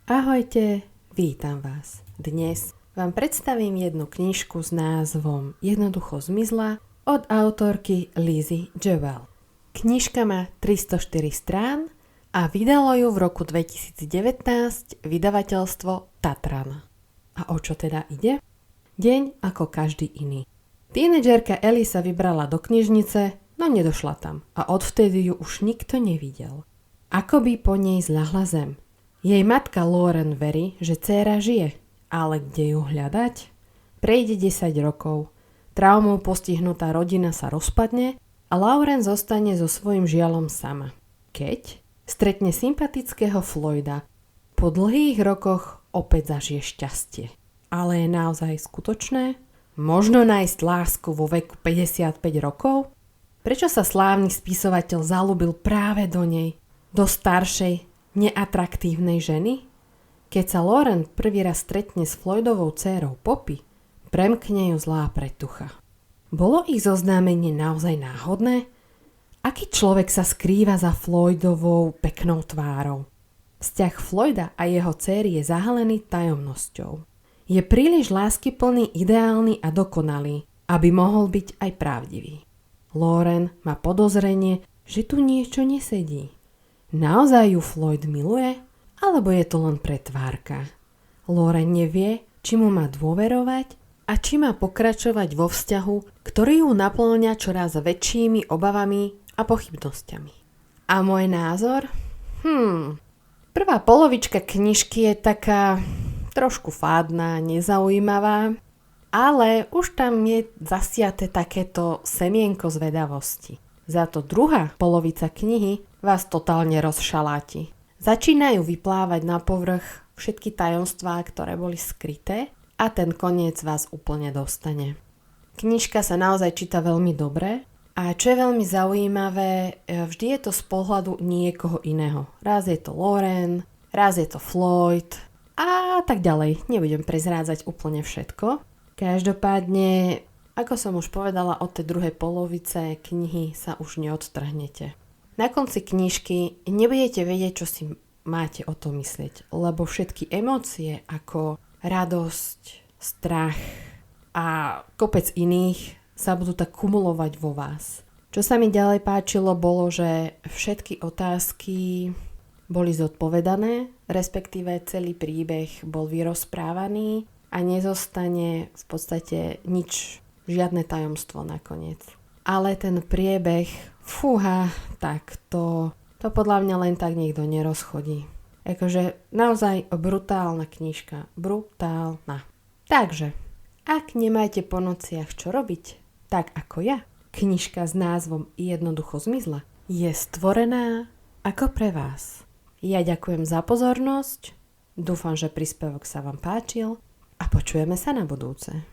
Ahojte, vítam vás. Dnes vám predstavím jednu knižku s názvom Jednoducho zmizla od autorky Lizzie Jewell. Knižka má 304 strán a vydalo ju v roku 2019 vydavateľstvo Tatran. A o čo teda ide? Deň ako každý iný. Tínedžerka Ellie sa vybrala do knižnice, no nedošla tam a odvtedy ju už nikto nevidel. Akoby po nej zľahla zem. Jej matka Lauren verí, že dcéra žije, ale kde ju hľadať? Prejde 10 rokov, traumou postihnutá rodina sa rozpadne a Lauren zostane so svojím žiaľom sama. Keď stretne sympatického Floyda, po dlhých rokoch opäť zažije šťastie. Ale je naozaj skutočné? Možno nájsť lásku vo veku 55 rokov? Prečo sa slávny spisovateľ zalúbil práve do nej, do staršej, neatraktívnej ženy? Keď sa Lauren prvý raz stretne s Floydovou dcérou Poppy, premkne ju zlá pretucha. Bolo ich zoznámenie naozaj náhodné? Aký človek sa skrýva za Floydovou peknou tvárou? Vzťah Floyda a jeho dcéry je zahalený tajomnosťou. Je príliš láskyplný, ideálny a dokonalý, aby mohol byť aj pravdivý. Lauren má podozrenie, že tu niečo nesedí. Naozaj ju Floyd miluje? Alebo je to len pretvárka? Lauren nevie, či mu má dôverovať a či má pokračovať vo vzťahu, ktorý ju naplňa čoraz väčšími obavami a pochybnosťami. A môj názor? Prvá polovička knižky je taká trošku fádna, nezaujímavá, ale už tam je zasiate takéto semienko zvedavosti. Za to druhá polovica knihy vás totálne rozšaláti. Začínajú vyplávať na povrch všetky tajomstvá, ktoré boli skryté a ten koniec vás úplne dostane. Knižka sa naozaj číta veľmi dobre a čo je veľmi zaujímavé, vždy je to z pohľadu niekoho iného. Raz je to Lauren, raz je to Floyd a tak ďalej. Nebudem prezrádzať úplne všetko. Každopádne, ako som už povedala, od tej druhej polovice knihy sa už neodtrhnete. Na konci knižky nebudete vedieť, čo si máte o tom myslieť, lebo všetky emócie ako radosť, strach a kopec iných sa budú tak kumulovať vo vás. Čo sa mi ďalej páčilo, bolo, že všetky otázky boli zodpovedané, respektíve celý príbeh bol vyrozprávaný a nezostane v podstate nič, žiadne tajomstvo nakoniec. Ale ten priebeh, tak to podľa mňa len tak niekto nerozchodí. Akože naozaj brutálna knižka. Brutálna. Takže, ak nemáte po nociach čo robiť, tak ako ja, knižka s názvom Jednoducho zmizla je stvorená ako pre vás. Ja ďakujem za pozornosť, dúfam, že príspevok sa vám páčil a počujeme sa na budúce.